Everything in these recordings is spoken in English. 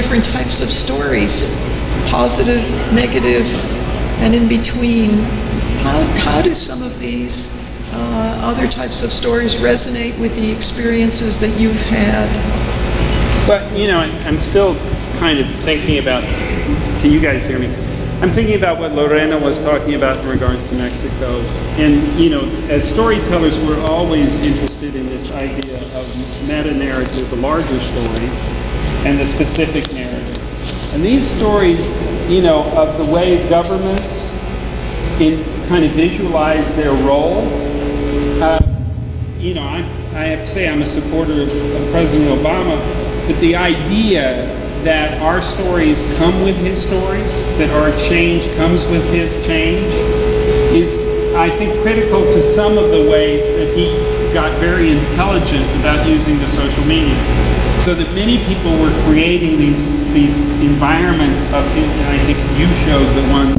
different types of stories, positive, negative, and in between. How do some of these other types of stories resonate with the experiences that you've had? But, I'm still kind of thinking about, can you guys hear me? I'm thinking about what Lorena was talking about in regards to Mexico. And, as storytellers, we're always interested in this idea of meta-narrative, the larger stories, and the specific narrative. And these stories, of the way governments kind of visualize their role, I have to say I'm a supporter of President Obama, but the idea that our stories come with his stories, that our change comes with his change, is, I think, critical to some of the ways that he got very intelligent about using the social media. So that many people were creating these environments of, and I think you showed the ones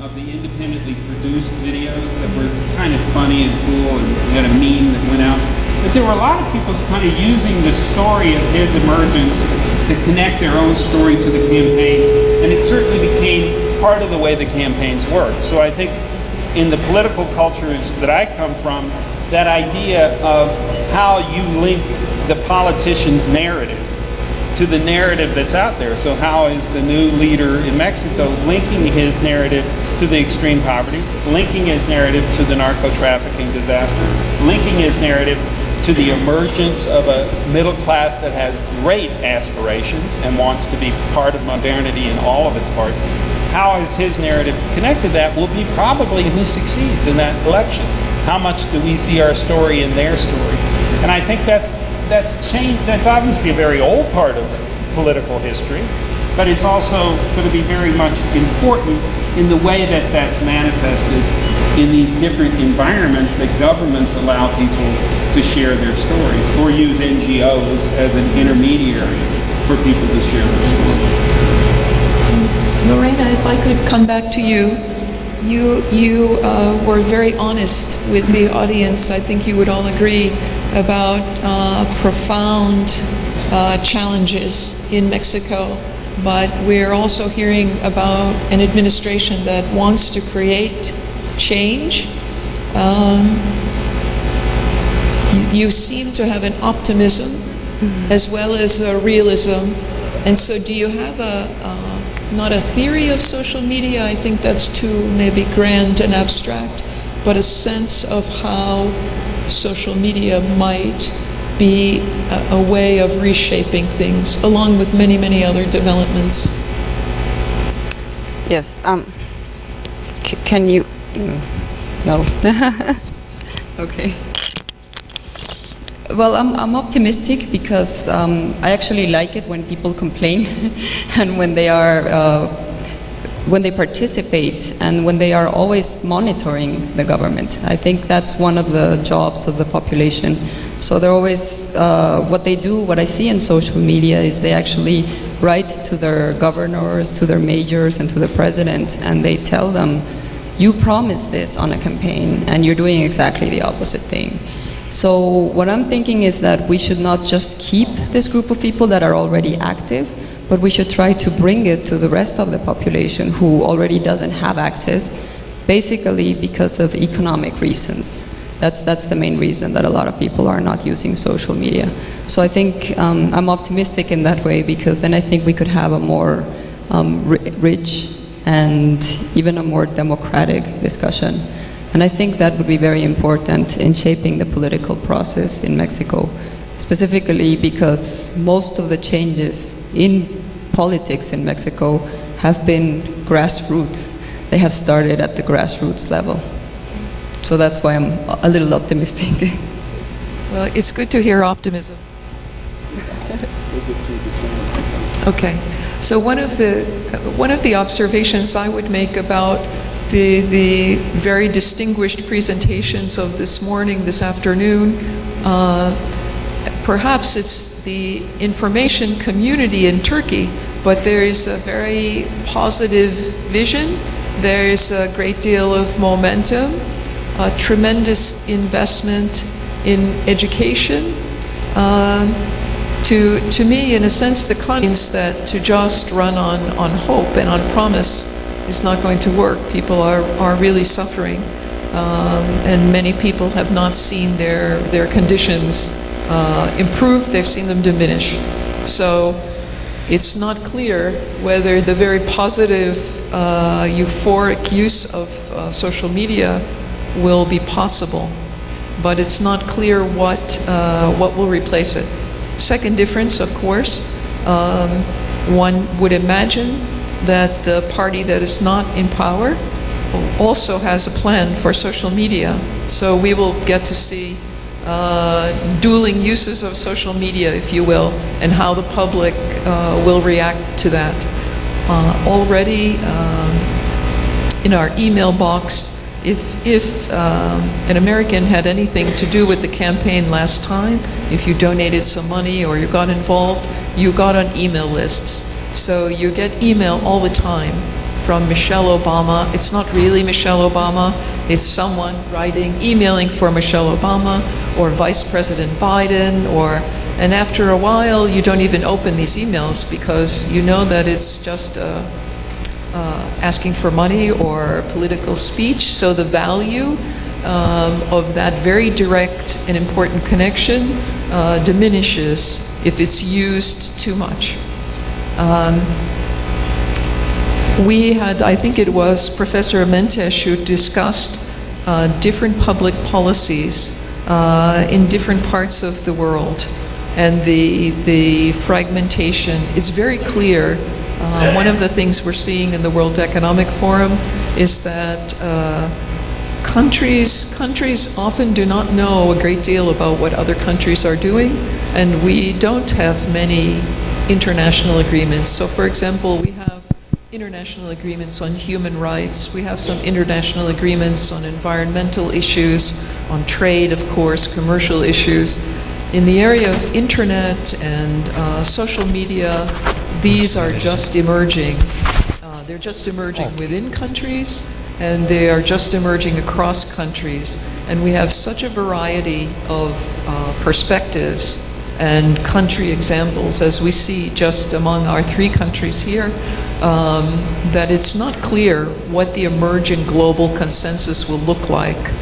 of the independently produced videos that were kind of funny and cool, and we had a meme that went out. But there were a lot of people kind of using the story of his emergence to connect their own story to the campaign, and it certainly became part of the way the campaigns work. So I think in the political cultures that I come from, that idea of how you link the politician's narrative to the narrative that's out there. So how is the new leader in Mexico linking his narrative to the extreme poverty, linking his narrative to the narco-trafficking disaster, linking his narrative to the emergence of a middle class that has great aspirations and wants to be part of modernity in all of its parts. How is his narrative connected to that will be probably who succeeds in that election. How much do we see our story in their story? And I think that's changed. That's obviously a very old part of political history, but it's also going to be very much important in the way that that's manifested in these different environments that governments allow people to share their stories, or use NGOs as an intermediary for people to share their stories. Lorena, if I could come back to you. You were very honest with the audience. I think you would all agree about profound challenges in Mexico, but we're also hearing about an administration that wants to create change. You seem to have an optimism as well as a realism. And so do you have not a theory of social media, I think that's too maybe grand and abstract, but a sense of how social media might be a way of reshaping things, along with many, many other developments? Yes. Can you? No. Okay. Well, I'm optimistic because I actually like it when people complain and when they participate and when they are always monitoring the government. I think that's one of the jobs of the population. So they're always, what they do, what I see in social media is they actually write to their governors, to their mayors, and to the president, and they tell them, you promised this on a campaign and you're doing exactly the opposite thing. So what I'm thinking is that we should not just keep this group of people that are already active, but we should try to bring it to the rest of the population who already doesn't have access, basically because of economic reasons. That's the main reason that a lot of people are not using social media. So I think I'm optimistic in that way, because then I think we could have a more rich and even a more democratic discussion. And I think that would be very important in shaping the political process in Mexico, specifically because most of the changes in politics in Mexico have been grassroots. They have started at the grassroots level. So that's why I'm a little optimistic. Well, it's good to hear optimism. Okay. So one of the observations I would make about the very distinguished presentations of this morning, this afternoon, perhaps it's the information community in Turkey, but there is a very positive vision. There is a great deal of momentum, a tremendous investment in education, To me, in a sense, the con means that to just run on hope and on promise is not going to work. People are really suffering, and many people have not seen their conditions improve, they've seen them diminish. So it's not clear whether the very positive, euphoric use of social media will be possible, but it's not clear what will replace it. Second difference, of course, one would imagine that the party that is not in power also has a plan for social media. So we will get to see dueling uses of social media, if you will, and how the public will react to that. Already in our email box, if an American had anything to do with the campaign last time, if you donated some money or you got involved, you got on email lists. So you get email all the time from Michelle Obama. It's not really Michelle Obama, it's someone emailing for Michelle Obama or Vice President Biden, and after a while you don't even open these emails because you know that it's just asking for money or political speech. So the value of that very direct and important connection diminishes if it's used too much. We had, I think it was Professor Mentes who discussed different public policies in different parts of the world and the fragmentation. It's very clear. One of the things we're seeing in the World Economic Forum is that countries often do not know a great deal about what other countries are doing, and we don't have many international agreements. So, for example, we have international agreements on human rights. We have some international agreements on environmental issues, on trade, of course, commercial issues. In the area of internet and social media, these are just emerging. They're just emerging within countries, and they are just emerging across countries. And we have such a variety of perspectives and country examples, as we see just among our 3 countries here, that it's not clear what the emerging global consensus will look like.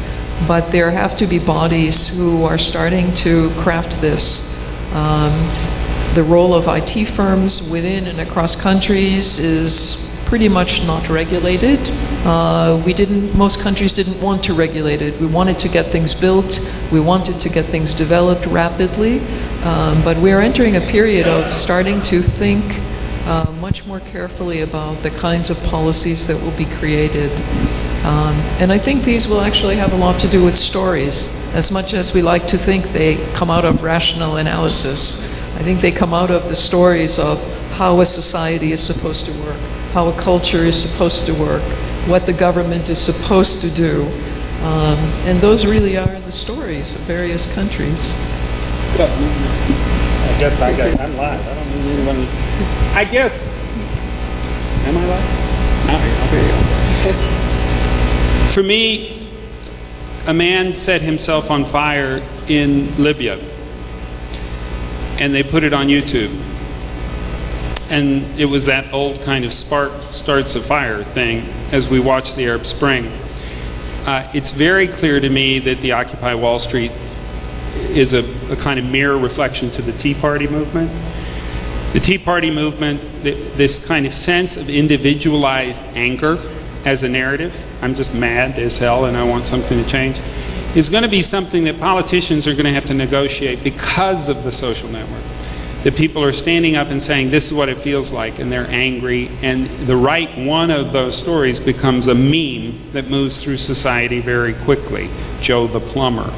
But there have to be bodies who are starting to craft this. The role of IT firms within and across countries is pretty much not regulated. Most countries didn't want to regulate it. We wanted to get things built. We wanted to get things developed rapidly. But we're entering a period of starting to think much more carefully about the kinds of policies that will be created. And I think these will actually have a lot to do with stories. As much as we like to think they come out of rational analysis, I think they come out of the stories of how a society is supposed to work, how a culture is supposed to work, what the government is supposed to do. And those really are the stories of various countries. Well, I guess I'm live. I don't really want to. I guess. Am I live? For me, a man set himself on fire in Libya, and they put it on YouTube. And it was that old kind of spark starts a fire thing as we watch the Arab Spring. It's very clear to me that the Occupy Wall Street is a kind of mirror reflection to the Tea Party movement. The Tea Party movement, this kind of sense of individualized anger as a narrative, I'm just mad as hell and I want something to change, is going to be something that politicians are going to have to negotiate because of the social network. That people are standing up and saying, this is what it feels like, and they're angry, and the right one of those stories becomes a meme that moves through society very quickly. Joe the plumber,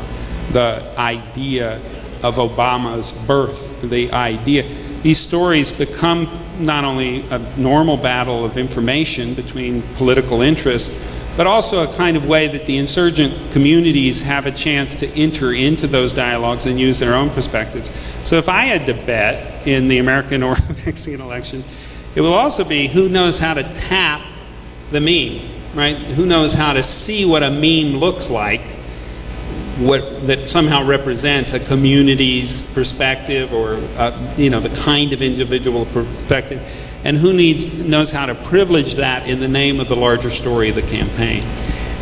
the idea of Obama's birth, the idea. These stories become not only a normal battle of information between political interests, but also a kind of way that the insurgent communities have a chance to enter into those dialogues and use their own perspectives. So if I had to bet in the American or Mexican elections, it will also be who knows how to tap the meme, right? Who knows how to see what a meme looks like that somehow represents a community's perspective or the kind of individual perspective, and who knows how to privilege that in the name of the larger story of the campaign.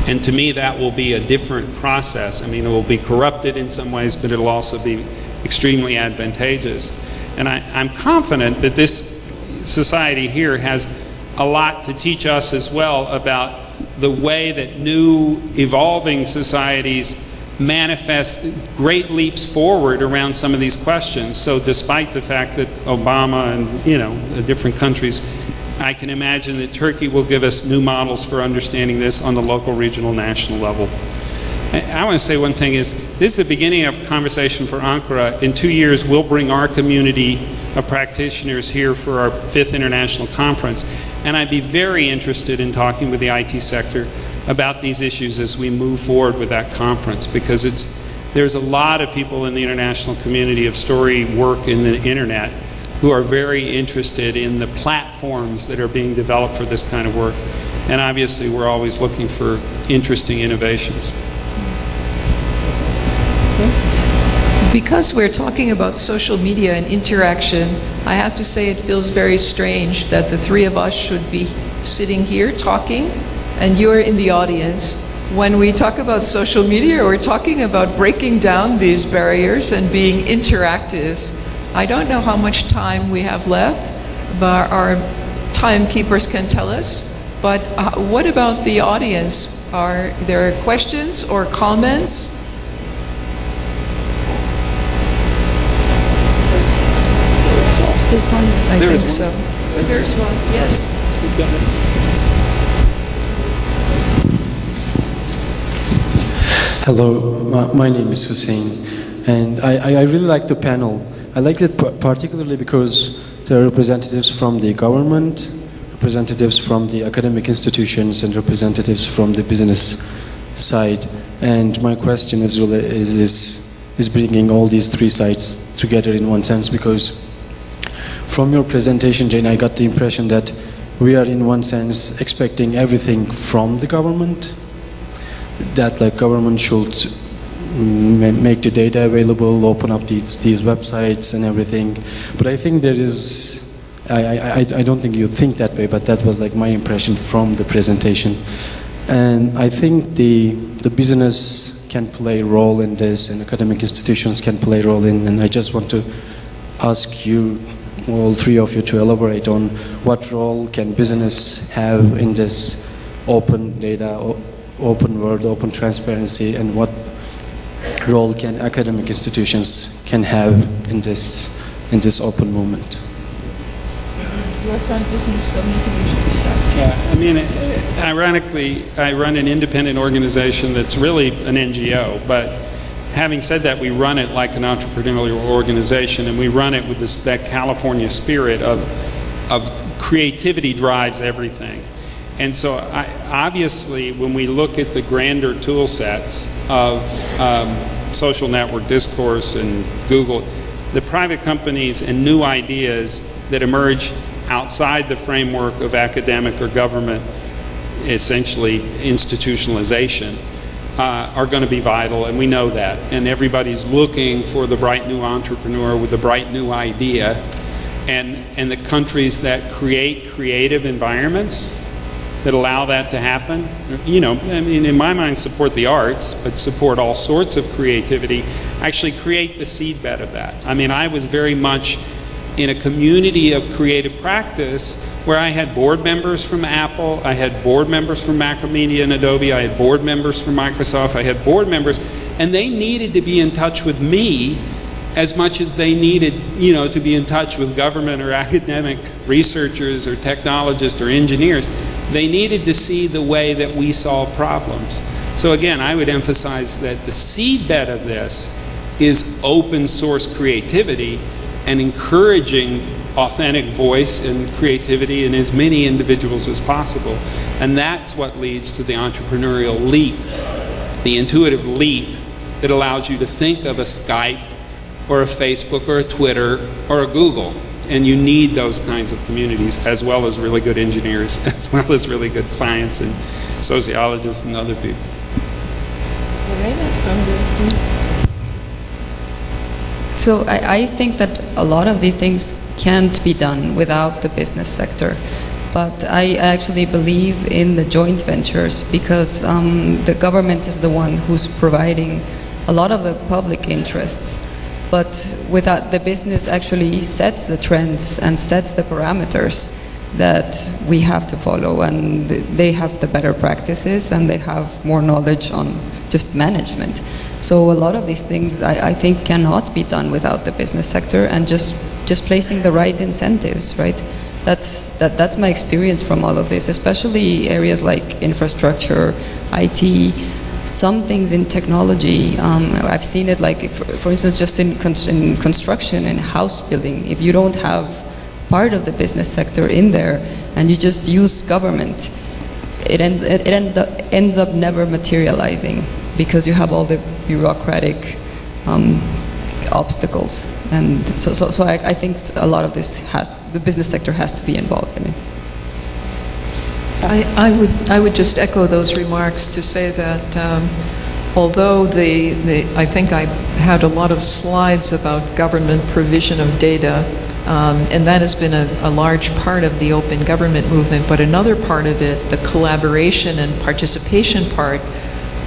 And to me, that will be a different process. I mean, it will be corrupted in some ways, but it'll also be extremely advantageous. And I'm confident that this society here has a lot to teach us as well about the way that new evolving societies manifest great leaps forward around some of these questions. So despite the fact that Obama and the different countries, I can imagine that Turkey will give us new models for understanding this on the local, regional, national level. I want to say one thing is, this is the beginning of a conversation for Ankara. In 2 years, we'll bring our community of practitioners here for our 5th International Conference. And I'd be very interested in talking with the IT sector about these issues as we move forward with that conference, because there's a lot of people in the international community of story work in the internet who are very interested in the platforms that are being developed for this kind of work. And obviously, we're always looking for interesting innovations. Because we're talking about social media and interaction, I have to say it feels very strange that the three of us should be sitting here talking and you're in the audience. When we talk about social media, we're talking about breaking down these barriers and being interactive. I don't know how much time we have left, but our timekeepers can tell us. But what about the audience? Are there questions or comments? There's one. I think so. There's one, yes. Hello, my name is Hussein, and I really like the panel. I like it particularly because there are representatives from the government, representatives from the academic institutions, and representatives from the business side. And my question is bringing all these three sides together in one sense, because from your presentation, Jane, I got the impression that we are in one sense expecting everything from the government, that like government should make the data available, open up these websites and everything. But I think there is, I don't think you think that way, but that was like my impression from the presentation. And I think the business can play a role in this, and academic institutions can play a role in, and I just want to ask you, all three of you, to elaborate on what role can business have in this open data, open world, open transparency, and what role can academic institutions can have in this open movement. You're from business, so maybe you should start. Yeah, I mean, ironically, I run an independent organization that's really an NGO, but having said that, we run it like an entrepreneurial organization, and we run it with that California spirit of creativity drives everything. And so obviously, when we look at the grander tool sets of social network discourse and Google, the private companies and new ideas that emerge outside the framework of academic or government, essentially institutionalization, are going to be vital, and we know that. And everybody's looking for the bright new entrepreneur with the bright new idea. And the countries that create creative environments that allow that to happen, I mean, in my mind, support the arts, but support all sorts of creativity, actually create the seedbed of that. I mean, I was very much in a community of creative practice where I had board members from Apple, I had board members from Macromedia and Adobe, I had board members from Microsoft, I had board members, and they needed to be in touch with me as much as they needed, to be in touch with government or academic researchers or technologists or engineers. They needed to see the way that we solve problems. So again, I would emphasize that the seedbed of this is open source creativity and encouraging authentic voice and creativity in as many individuals as possible. And that's what leads to the entrepreneurial leap, the intuitive leap that allows you to think of a Skype or a Facebook or a Twitter or a Google. And you need those kinds of communities, as well as really good engineers, as well as really good science and sociologists and other people. So I think that a lot of these things can't be done without the business sector. But I actually believe in the joint ventures because the government is the one who's providing a lot of the public interests. But without the business actually sets the trends and sets the parameters that we have to follow, and they have the better practices and they have more knowledge on just management. So a lot of these things I think cannot be done without the business sector and just placing the right incentives, right? That's my experience from all of this, especially areas like infrastructure, IT, some things in technology. I've seen it like, for instance, just in construction and house building. If you don't have part of the business sector in there and you just use government, it ends up never materializing because you have all the bureaucratic obstacles. And so I think a lot of this the business sector has to be involved in it. I would just echo those remarks to say that although I think I had a lot of slides about government provision of data, and that has been a large part of the open government movement, but another part of it, the collaboration and participation part,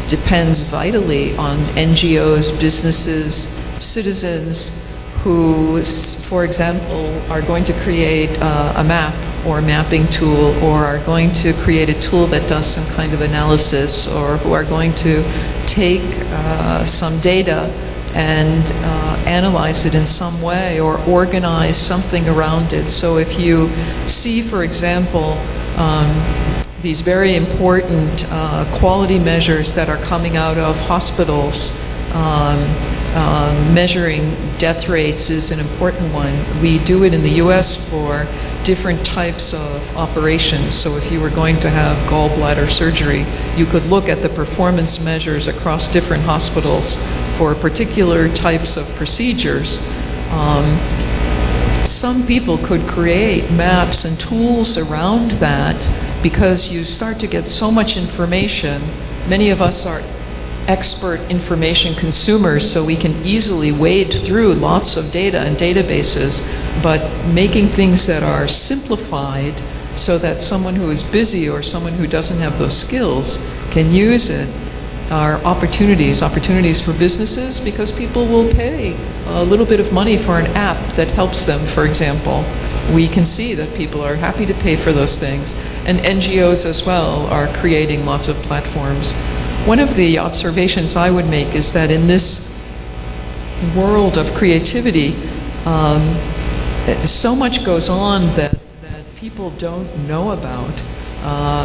depends vitally on NGOs, businesses, citizens who, for example, are going to create a map or a mapping tool, or are going to create a tool that does some kind of analysis, or who are going to take some data and analyze it in some way or organize something around it. So if you see, for example, these very important quality measures that are coming out of hospitals, measuring death rates is an important one. We do it in the US for different types of operations. So if you were going to have gallbladder surgery, you could look at the performance measures across different hospitals for particular types of procedures. Some people could create maps and tools around that because you start to get so much information. Many of us are expert information consumers, so we can easily wade through lots of data and databases, but making things that are simplified so that someone who is busy or someone who doesn't have those skills can use it are opportunities for businesses, because people will pay a little bit of money for an app that helps them, for example. We can see that people are happy to pay for those things, and NGOs as well are creating lots of platforms. One of the observations I would make is that in this world of creativity, so much goes on that people don't know about,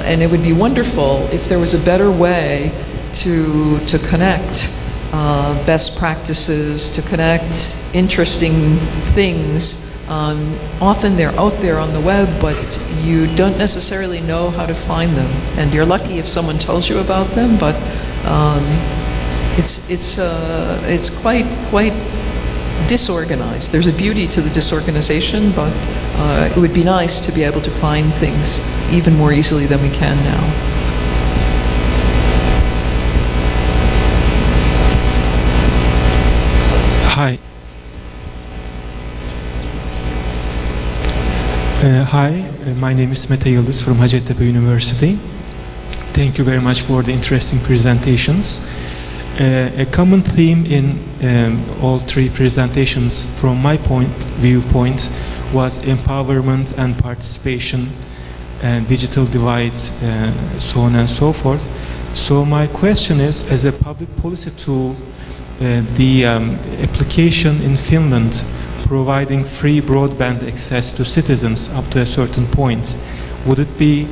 and it would be wonderful if there was a better way to connect best practices, to connect interesting things. Often they're out there on the web, but you don't necessarily know how to find them. And you're lucky if someone tells you about them, but it's quite disorganized. There's a beauty to the disorganization, but it would be nice to be able to find things even more easily than we can now. Hi. My name is Mete Yıldız from Hacettepe University. Thank you very much for the interesting presentations. A common theme in all three presentations from my viewpoint was empowerment and participation, and digital divides, so on and so forth. So my question is, as a public policy tool, the application in Finland providing free broadband access to citizens up to a certain point, would it be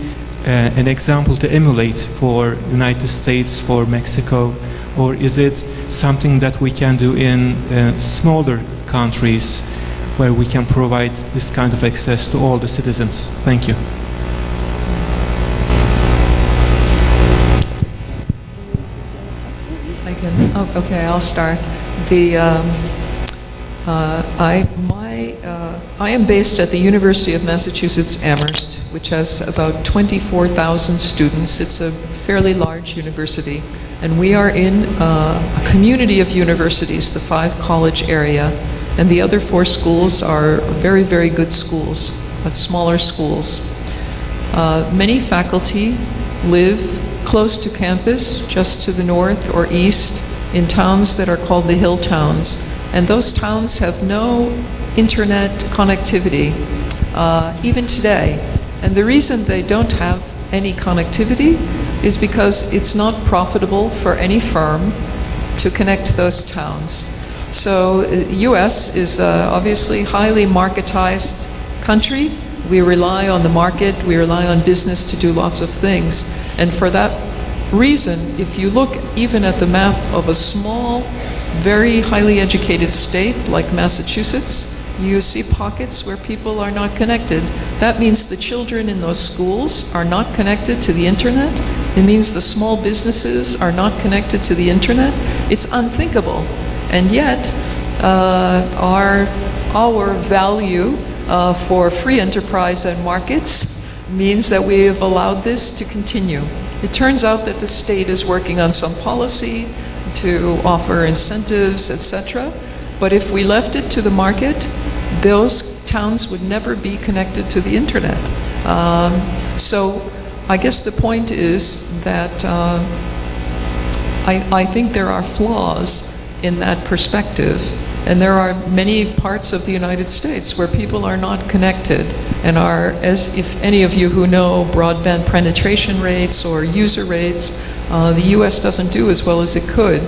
an example to emulate for United States, for Mexico, or is it something that we can do in smaller countries where we can provide this kind of access to all the citizens? Thank you. Okay, I'll start. I am based at the University of Massachusetts Amherst, which has about 24,000 students. It's a fairly large university. And we are in a community of universities, the 5 college area, and the other 4 schools are very, very good schools, but smaller schools. Many faculty live close to campus, just to the north or east, in towns that are called the hill towns. And those towns have no internet connectivity, even today. And the reason they don't have any connectivity is because it's not profitable for any firm to connect those towns. So US is obviously highly marketized country. We rely on the market, we rely on business to do lots of things. And for that reason, if you look even at the map of a small, very highly educated state like Massachusetts, you see pockets where people are not connected. That means the children in those schools are not connected to the internet. It means the small businesses are not connected to the internet. It's unthinkable. And yet, our value for free enterprise and markets means that we have allowed this to continue. It turns out that the state is working on some policy to offer incentives, etc. But if we left it to the market, those towns would never be connected to the internet. So I guess the point is that I think there are flaws in that perspective, and there are many parts of the United States where people are not connected and are, as if any of you who know broadband penetration rates or user rates, the US doesn't do as well as it could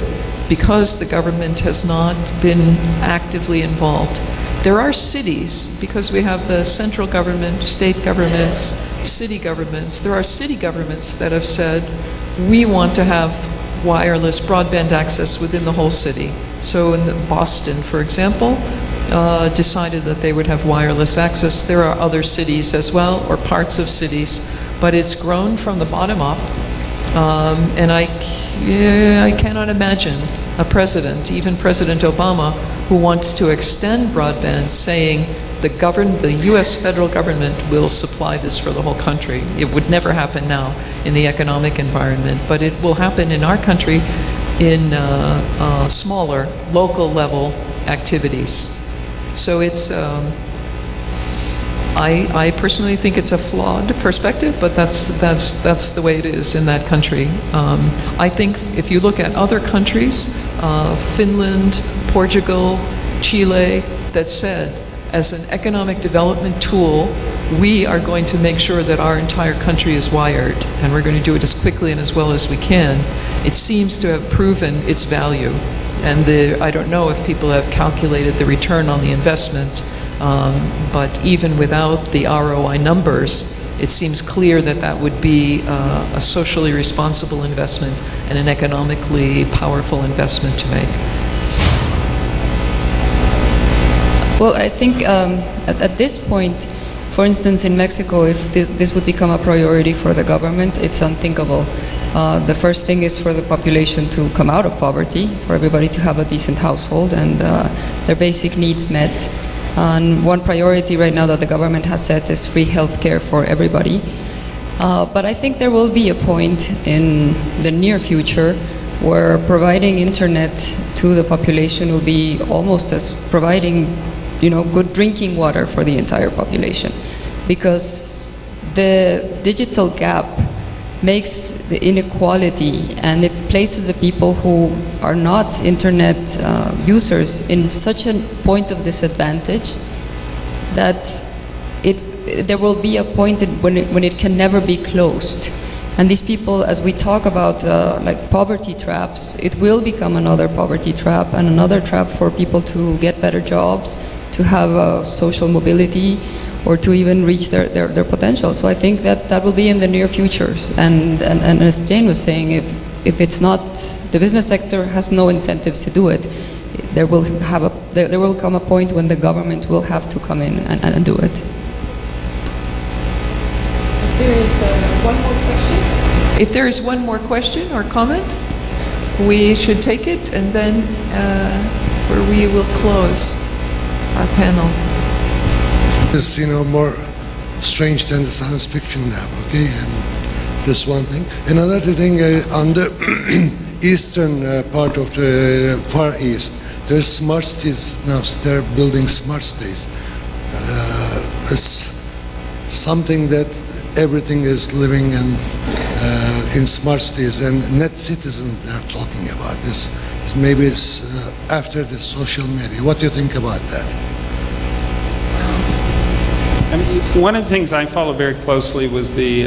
because the government has not been actively involved. There are cities, because we have the central government, state governments, city governments, there are city governments that have said, we want to have wireless broadband access within the whole city. So in Boston, for example, decided that they would have wireless access. There are other cities as well, or parts of cities, but it's grown from the bottom up. And I cannot imagine a president, even President Obama, who wants to extend broadband, saying the US federal government will supply this for the whole country. It would never happen now in the economic environment, but it will happen in our country in smaller, local level activities. So it's, I personally think it's a flawed perspective, but that's the way it is in that country. I think if you look at other countries, Finland, Portugal, Chile, that said, as an economic development tool, we are going to make sure that our entire country is wired, and we're going to do it as quickly and as well as we can. It seems to have proven its value, and I don't know if people have calculated the return on the investment, but even without the ROI numbers, it seems clear that that would be a socially responsible investment and an economically powerful investment to make. Well, I think at this point, for instance, in Mexico, if this would become a priority for the government, it's unthinkable. The first thing is for the population to come out of poverty, for everybody to have a decent household and their basic needs met. And one priority right now that the government has set is free health care for everybody. But I think there will be a point in the near future where providing internet to the population will be almost as providing good drinking water for the entire population, because the digital gap makes the inequality, and it places the people who are not internet users in such a point of disadvantage that there will be a point when it can never be closed. And these people, as we talk about like poverty traps, it will become another poverty trap and another trap for people to get better jobs, to have social mobility, or to even reach their potential. So I think that will be in the near future. And as Jane was saying, if it's not, the business sector has no incentives to do it, there will come a point when the government will have to come in and do it. If there is one more question? If there is one more question or comment, we should take it, and then where we will close our panel. Is more strange than the science fiction lab, okay? And this one thing. Another thing, on the eastern part of the Far East, there's smart cities now. They're building smart cities. It's something that everything is living in smart cities, and net citizens they're talking about this. Maybe it's after the social media. What do you think about that? I mean, one of the things I followed very closely was the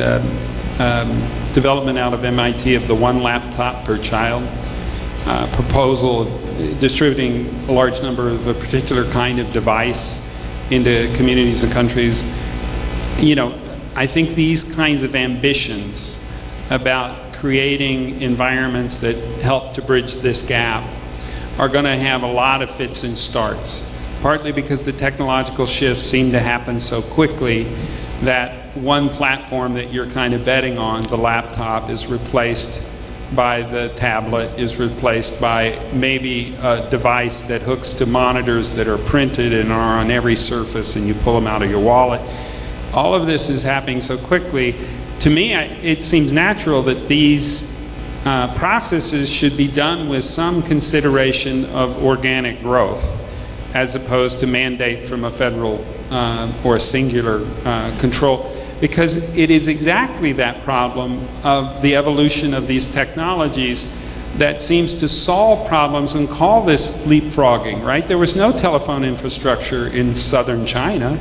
development out of MIT of the one laptop per child proposal, distributing a large number of a particular kind of device into communities and countries. You know, I think these kinds of ambitions about creating environments that help to bridge this gap are going to have a lot of fits and starts, partly because the technological shifts seem to happen so quickly that one platform that you're kind of betting on, the laptop, is replaced by the tablet, is replaced by maybe a device that hooks to monitors that are printed and are on every surface and you pull them out of your wallet. All of this is happening so quickly. To me, it seems natural that these processes should be done with some consideration of organic growth, as opposed to mandate from a federal or a singular control, because it is exactly that problem of the evolution of these technologies that seems to solve problems and call this leapfrogging, right? There was no telephone infrastructure in southern China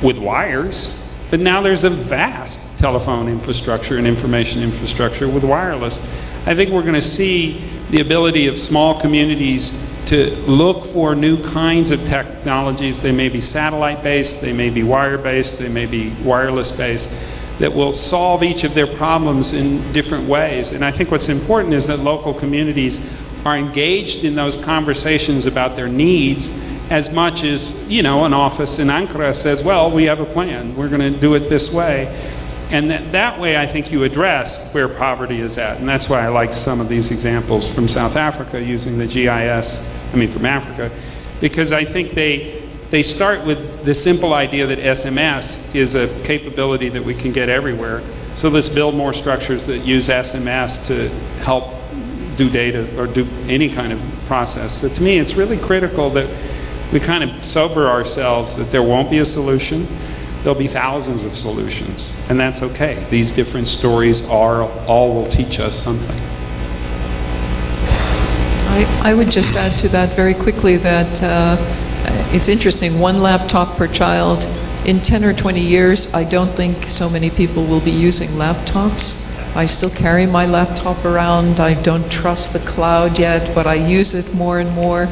with wires, but now there's a vast telephone infrastructure and information infrastructure with wireless. I think we're going to see the ability of small communities to look for new kinds of technologies. They may be satellite-based, they may be wire-based, they may be wireless-based, that will solve each of their problems in different ways. And I think what's important is that local communities are engaged in those conversations about their needs as much as, you know, an office in Ankara says, well, we have a plan, we're going to do it this way. And that way I think you address where poverty is at. And that's why I like some of these examples from South Africa using the GIS, from Africa, because I think they start with the simple idea that SMS is a capability that we can get everywhere. So let's build more structures that use SMS to help do data or do any kind of process. So to me, it's really critical that we kind of sober ourselves that there won't be a solution. There'll be thousands of solutions, and that's okay. These different stories all will teach us something. I would just add to that very quickly that it's interesting, one laptop per child. In 10 or 20 years, I don't think so many people will be using laptops. I still carry my laptop around. I don't trust the cloud yet, but I use it more and more.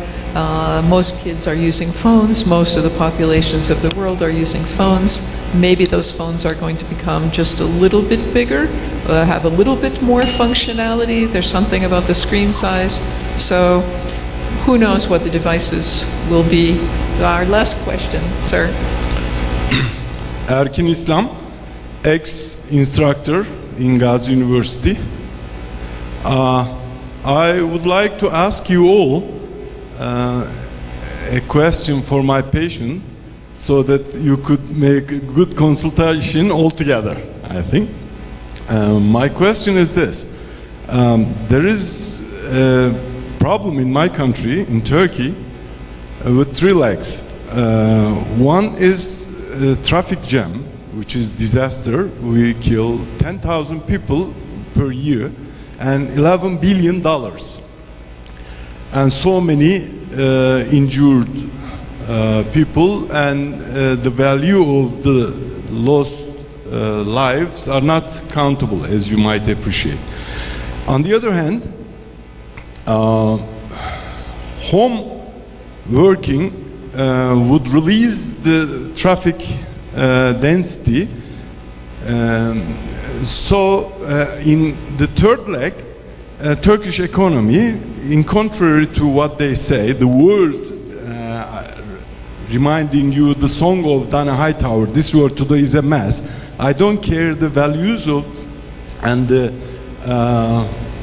Most kids are using phones. Most of the populations of the world are using phones. Maybe those phones are going to become just a little bit bigger, have a little bit more functionality. There's something about the screen size. So who knows what the devices will be. Our last question, sir. Erkin Islam, ex-instructor in Gazi University. I would like to ask you all a question for my patient so that you could make a good consultation altogether, I think. My question is this. There is a problem in my country, in Turkey, with three legs. One is traffic jam, which is disaster. We kill 10,000 people per year and $11 billion. And so many injured people, and the value of the lost lives are not countable, as you might appreciate. On the other hand, home working would release the traffic density. So in the third leg, Turkish economy, in contrary to what they say, the world, reminding you the song of Dana Hightower, this world today is a mess. I don't care the values of and the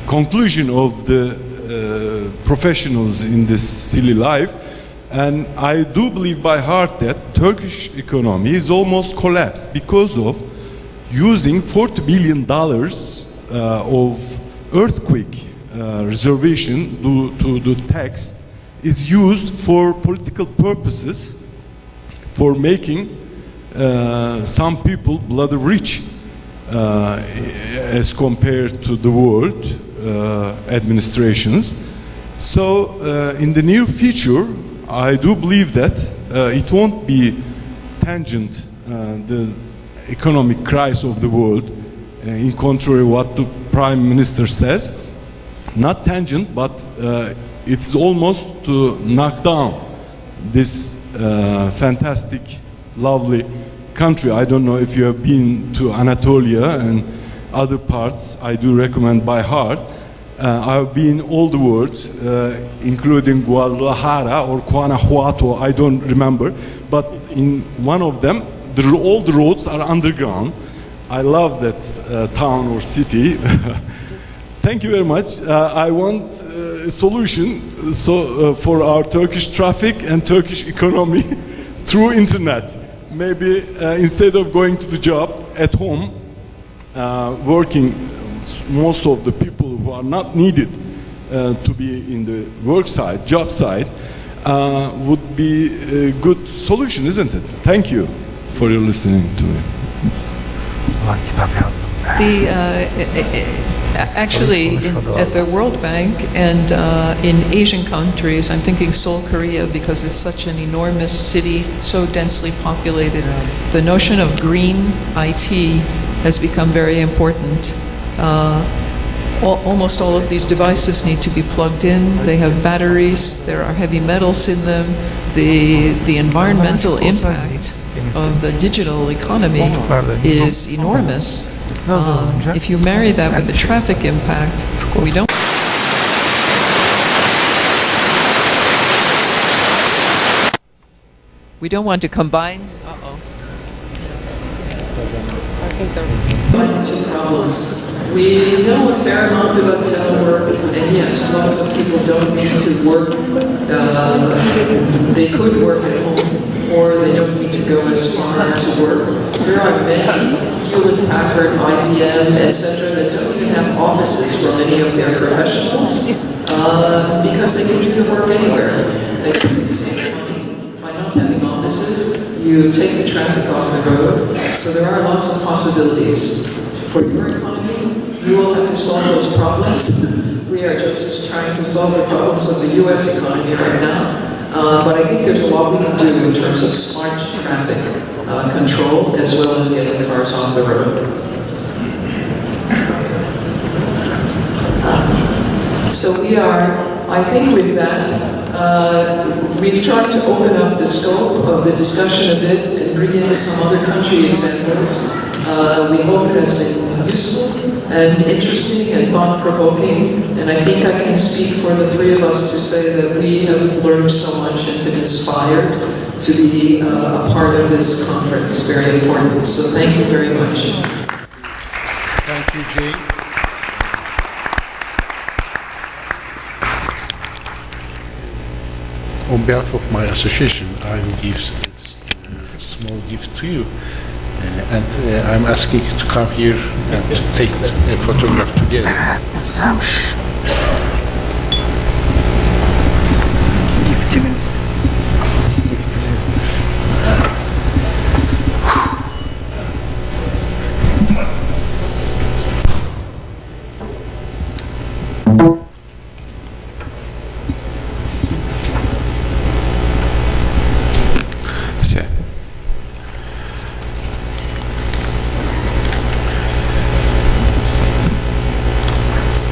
conclusion of the professionals in this silly life. And I do believe by heart that Turkish economy is almost collapsed because of using $40 billion of earthquake reservation to the tax is used for political purposes, for making some people bloody rich as compared to the world administrations. So in the near future, I do believe that it won't be tangent the economic crisis of the world, in contrary what the Prime Minister says. Not tangent, but it's almost to knock down this fantastic, lovely country. I don't know if you have been to Anatolia and other parts. I do recommend by heart. I've been all the world, including Guadalajara or Guanajuato, I don't remember. But in one of them, all the roads are underground. I love that town or city. Thank you very much. I want a solution for our Turkish traffic and Turkish economy through internet. Maybe instead of going to the job at home, working, most of the people who are not needed to be in the work site, job site, would be a good solution, isn't it? Thank you for your listening to me. Actually, at the World Bank and in Asian countries, I'm thinking Seoul, Korea, because it's such an enormous city, so densely populated, the notion of green IT has become very important. Almost all of these devices need to be plugged in. They have batteries. There are heavy metals in them. The environmental impact of the digital economy is enormous. If you marry that with the traffic impact, we don't want to combine. Two problems. We know a fair amount about telework, and yes, lots of people don't need to work. They could work at home, or they don't need to go as far to work. There are many, Hewlett-Packard, IBM, etc., that don't even have offices for many of their professionals because they can do the work anywhere. They can save money by not having offices. You take the traffic off the road, so there are lots of possibilities. For your economy, you will have to solve those problems. We are just trying to solve the problems of the US economy right now. But I think there's a lot we can do in terms of smart traffic control, as well as getting cars off the road. So we are, I think with that, we've tried to open up the scope of the discussion a bit and bring in some other country examples. We hope it has been useful and interesting and thought-provoking, and I think I can speak for the three of us to say that we have learned so much and been inspired to be a part of this conference. Very important. So thank you very much. Thank you, Jane. On behalf of my association, I will give a small gift to you. And I'm asking you to come here and to take a photograph together.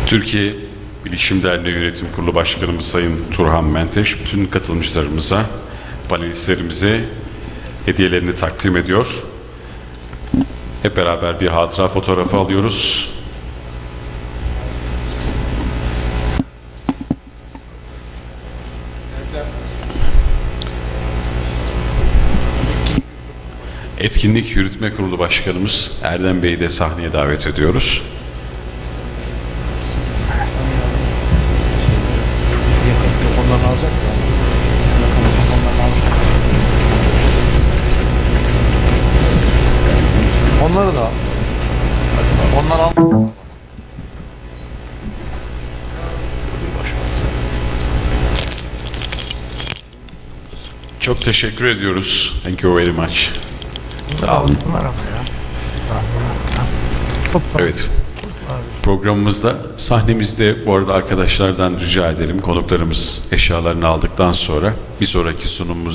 Türkiye Bilişim Derneği Yönetim Kurulu Başkanımız Sayın Turhan Menteş, bütün katılımcılarımıza, panelistlerimize hediyelerini takdim ediyor. Hep beraber bir hatıra fotoğrafı alıyoruz. Etkinlik Yürütme Kurulu Başkanımız Erdem Bey'i de sahneye davet ediyoruz. Çok teşekkür ediyoruz. Thank you very much. Sağ olun. Evet. Programımızda, sahnemizde bu arada arkadaşlardan rica edelim. Konuklarımız eşyalarını aldıktan sonra bir sonraki sunumumuz